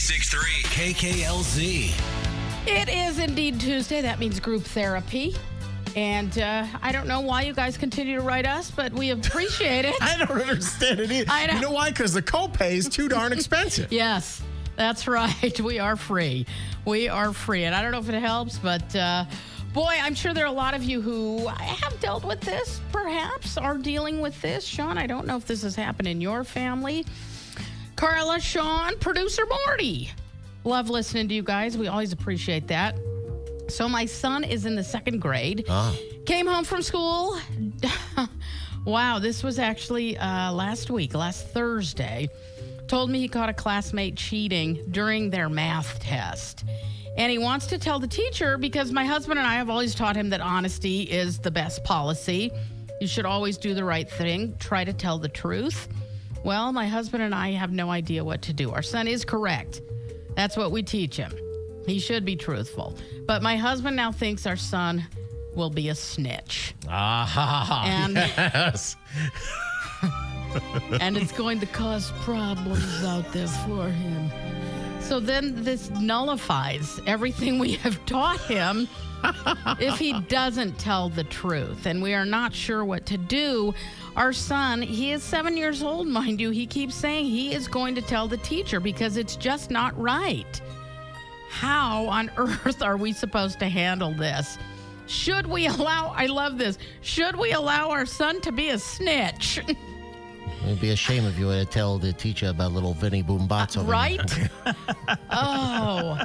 96.3 KKLZ. It is indeed Tuesday. That means group therapy. And I don't know why you guys continue to write us, but we appreciate it. I don't understand it either. I know. You know why? Because the copay is too darn expensive. Yes, that's right. We are free. We are free. And I don't know if it helps, but boy, I'm sure there are a lot of you who have dealt with this, perhaps, are dealing with this. Shawn, I don't know if this has happened in your family. Carla, Shawn, producer Morty. Love listening to you guys. We always appreciate that. So my son is in the second grade. Came home from school. Wow, this was actually last Thursday. Told me he caught a classmate cheating during their math test. And he wants to tell the teacher because my husband and I have always taught him that honesty is the best policy. You should always do the right thing. Try to tell the truth. Well, my husband and I have no idea what to do. Our son is correct. That's what we teach him. He should be truthful. But my husband now thinks our son will be a snitch. And, yes. and it's going to cause problems out there for him. So then this nullifies everything we have taught him if he doesn't tell the truth. And we are not sure what to do. Our son, he is 7 years old, mind you. He keeps saying he is going to tell the teacher because it's just not right. How on earth are we supposed to handle this? Should we allow, I love this, should we allow our son to be a snitch? It'd be a shame if you were to tell the teacher about little Vinny Boombots over Right? Oh.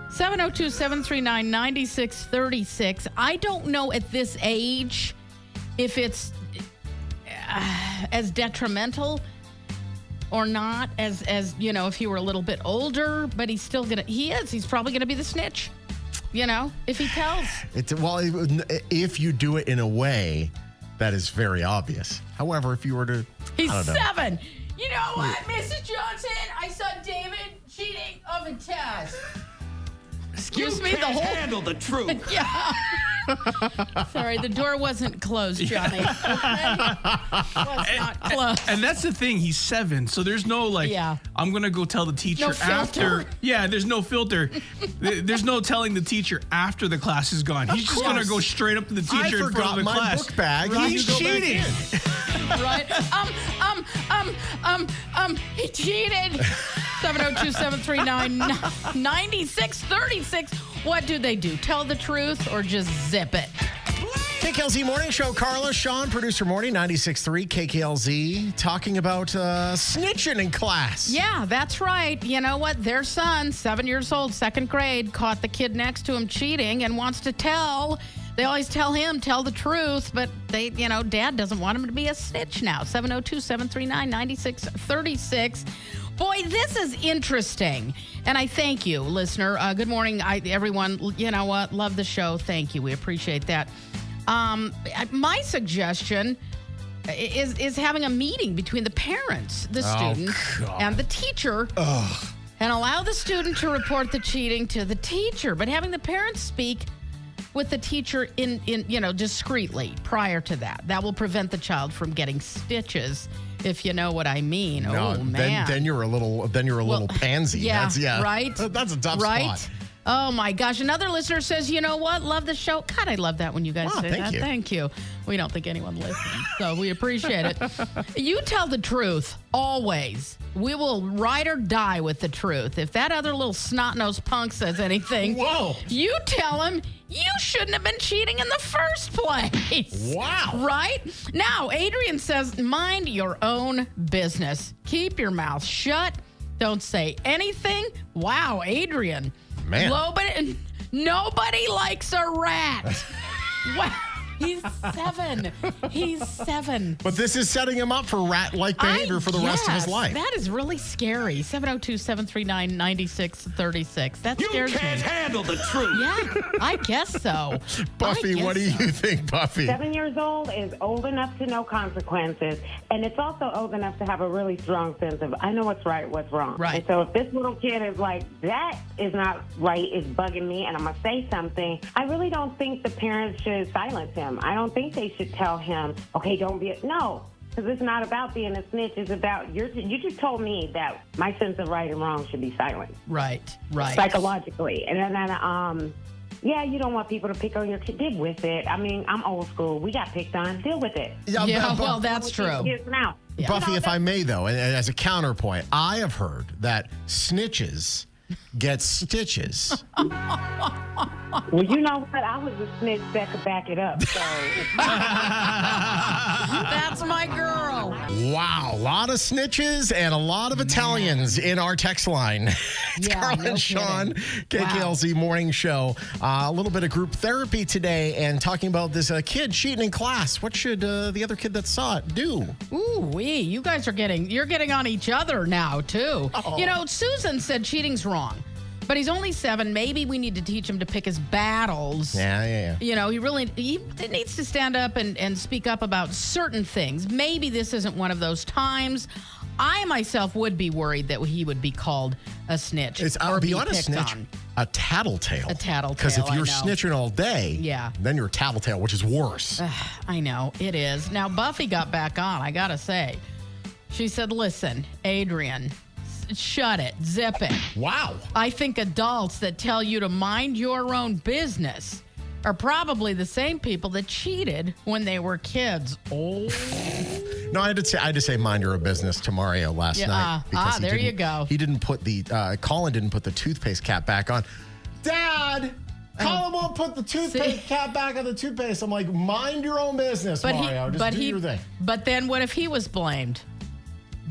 702-739-9636. I don't know at this age if it's as detrimental or not as you know, if he were a little bit older, but he's probably gonna be the snitch, if he tells. If you do it in a way that is very obvious. However, if you were to, He's 7. You know what, Mrs. Johnson? I saw David cheating on a test. Excuse me, the whole handle the truth. Yeah. Sorry, the door wasn't closed, Johnny. Okay? Was not closed. And that's the thing. He's 7, so there's no I'm gonna go tell the teacher after. Yeah, there's no filter. There's no telling the teacher after the class is gone. He's just gonna go straight up to the teacher in front of the my class. book bag. Right? He's cheating. Right? He cheated. 702-739-9636. What do they do? Tell the truth or just zip it? KKLZ Morning Show. Carla, Shawn, producer Morty, 96.3 KKLZ, talking about snitching in class. Yeah, that's right. You know what? Their son, 7 years old, second grade, caught the kid next to him cheating and wants to tell. They always tell him, tell the truth, but Dad doesn't want him to be a snitch now. 702-739-9636. Boy, this is interesting. And I thank you, listener. Good morning, everyone. You know what? Love the show. Thank you. We appreciate that. My suggestion is having a meeting between the parents, the student, and the teacher. And allow the student to report the cheating to the teacher. But having the parents speak with the teacher in discreetly prior to that. That will prevent the child from getting stitches, if you know what I mean. No, oh man. Then you're a little pansy. Yeah, That's, right. That's a tough spot. Oh my gosh. Another listener says, you know what? Love the show. God, I love that when you guys say that. Thank you. We don't think anyone listens, so we appreciate it. You tell the truth, always. We will ride or die with the truth. If that other little snot-nosed punk says anything, you tell him you shouldn't have been cheating in the first place. Wow. Right? Now, Adrian says, mind your own business. Keep your mouth shut. Don't say anything. Wow, Adrian. Man. Nobody likes a rat. Wow. He's 7. He's 7. But this is setting him up for rat-like behavior for the rest of his life. That is really scary. 702-739-9636. That scares me. You can't handle the truth. Yeah, I guess so. Buffy, what do you think, Buffy? 7 years old is old enough to know consequences, and it's also old enough to have a really strong sense of, I know what's right, what's wrong. Right. And so if this little kid is like, that is not right, it's bugging me, and I'm going to say something, I really don't think the parents should silence him. I don't think they should tell him, okay, don't be, no. because it's not about being a snitch. It's about you just told me that my sense of right and wrong should be silent. Right. Psychologically. And then, yeah, you don't want people to pick on your kid. Deal with it. I mean, I'm old school. We got picked on. Deal with it. Yeah, well, that's true. Now. Yeah. Buffy, if I may, though, and as a counterpoint, I have heard that snitches get stitches. Well, you know what? I was a snitch that could back it up. So that's my girl. Wow, a lot of snitches and a lot of Italians in our text line. It's Carla and Shawn, KKLZ Morning Show. A little bit of group therapy today and talking about this kid cheating in class. What should the other kid that saw it do? Ooh-wee, you guys are getting on each other now, too. Oh. You know, Susan said cheating's wrong. But he's only 7. Maybe we need to teach him to pick his battles. Yeah. You know, he needs to stand up and speak up about certain things. Maybe this isn't one of those times. I myself would be worried that he would be called a snitch. I'll be honest, snitch. A tattletale. A tattletale. Because if you're snitching all day, then you're a tattletale, which is worse. I know, it is. Now, Buffy got back on, I gotta say. She said, listen, Adrian, shut it, zip it. Wow. I think adults that tell you to mind your own business are probably the same people that cheated when they were kids. Oh. No, I had to say mind your own business to Mario last night. Because there you go. He didn't put Colin didn't put the toothpaste cap back on. Dad! Colin won't put the toothpaste cap back on the toothpaste. I'm like, mind your own business, Mario. Just do your thing. But then what if he was blamed?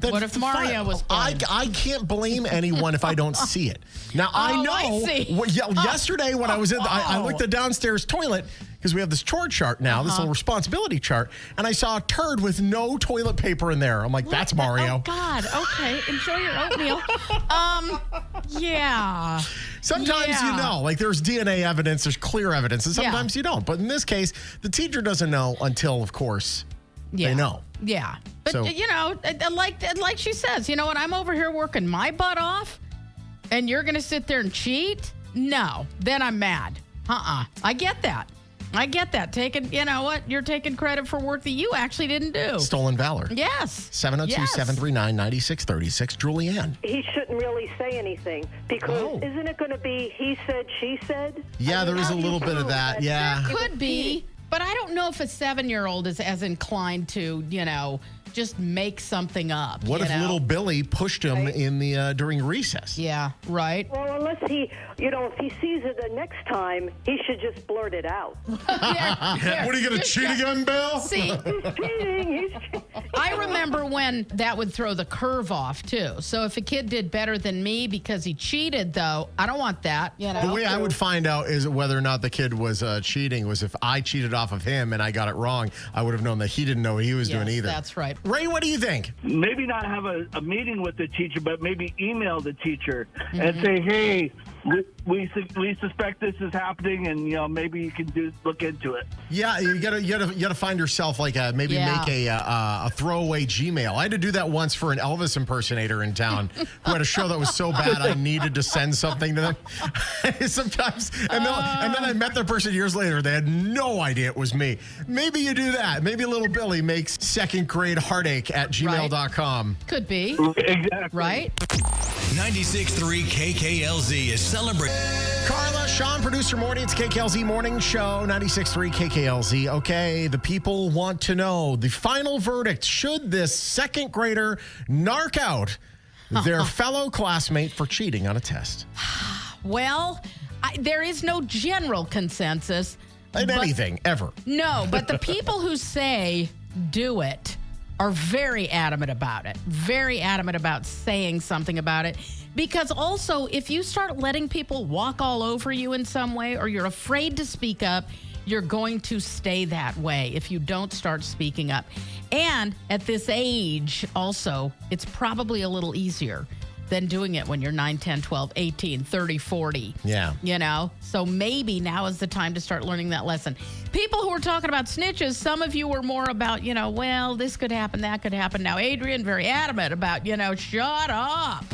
What if Mario was blamed? I can't blame anyone if I don't see it. Now, I know. I see. Yesterday when I was I looked at the downstairs toilet because we have this chore chart now, this little responsibility chart, and I saw a turd with no toilet paper in there. I'm like, that's Mario. Oh, God. Okay. Enjoy your oatmeal. Yeah. Sometimes you know, like there's DNA evidence, there's clear evidence, and sometimes you don't. But in this case, the teacher doesn't know until, of course, they know. Yeah. But, you know, like she says, you know what? I'm over here working my butt off, and you're going to sit there and cheat? No. Then I'm mad. I get that. You know what? You're taking credit for work that you actually didn't do. Stolen valor. Yes. 702-739-9636. Julianne. He shouldn't really say anything because isn't it going to be he said, she said? Yeah, there is a little bit of that. Yeah. There could be. But I don't know if a 7-year-old is as inclined to, you know, just make something up. What if little Billy pushed him in the during recess? Yeah, right. Well, unless he, you know, if he sees it the next time, he should just blurt it out. What are you going to cheat again, Bill? See, he's cheating. I remember when that would throw the curve off, too. So if a kid did better than me because he cheated, though, I don't want that. You know? The way I would find out is whether or not the kid was cheating was if I cheated off of him and I got it wrong, I would have known that he didn't know what he was doing either. That's right. Ray, what do you think? Maybe not have a meeting with the teacher, but maybe email the teacher and say, hey, we suspect this is happening, and you know maybe you can look into it. Yeah, you gotta find yourself like make a throwaway Gmail. I had to do that once for an Elvis impersonator in town who had a show that was so bad I needed to send something to them. Sometimes, and then I met the person years later. They had no idea it was me. Maybe you do that. Maybe little Billy makes second grade heartache at gmail.com. Could be. Exactly. Right? 96.3 KKLZ is celebrating. Carla, Shawn, producer morning. It's KKLZ Morning Show, 96.3 KKLZ. Okay, the people want to know the final verdict. Should this second grader narc out their fellow classmate for cheating on a test? Well, there is no general consensus. In anything, ever. No, but the people who say do it are very adamant about it. Very adamant about saying something about it. Because also, if you start letting people walk all over you in some way, or you're afraid to speak up, you're going to stay that way if you don't start speaking up. And at this age, also, it's probably a little easier than doing it when you're 9, 10, 12, 18, 30, 40. Yeah. You know? So maybe now is the time to start learning that lesson. People who are talking about snitches, some of you were more about, you know, well, this could happen, that could happen. Now, Adrian, very adamant about, you know, shut up.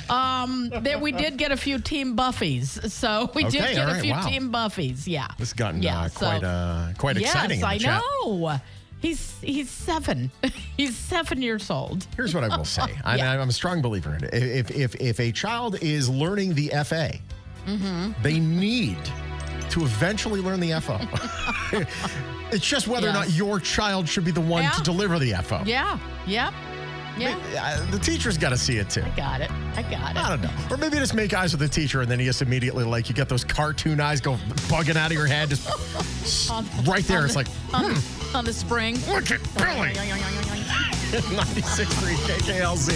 That we did get a few Team Buffies. So we did get a few Team Buffies. Yeah. This has gotten quite exciting in the chat. Yes, I know. He's 7. He's 7 years old. Here's what I will say. I'm a strong believer in it. If a child is learning the FA, they need to eventually learn the FO. It's just whether or not your child should be the one to deliver the FO. Yeah. Yep. Yeah. The teacher's got to see it too. I got it. I don't know. Or maybe just make eyes with the teacher and then he just immediately, like, you get those cartoon eyes go bugging out of your head. Just right there. It's like, on the spring. Look at Billy. 96.3 KKLZ.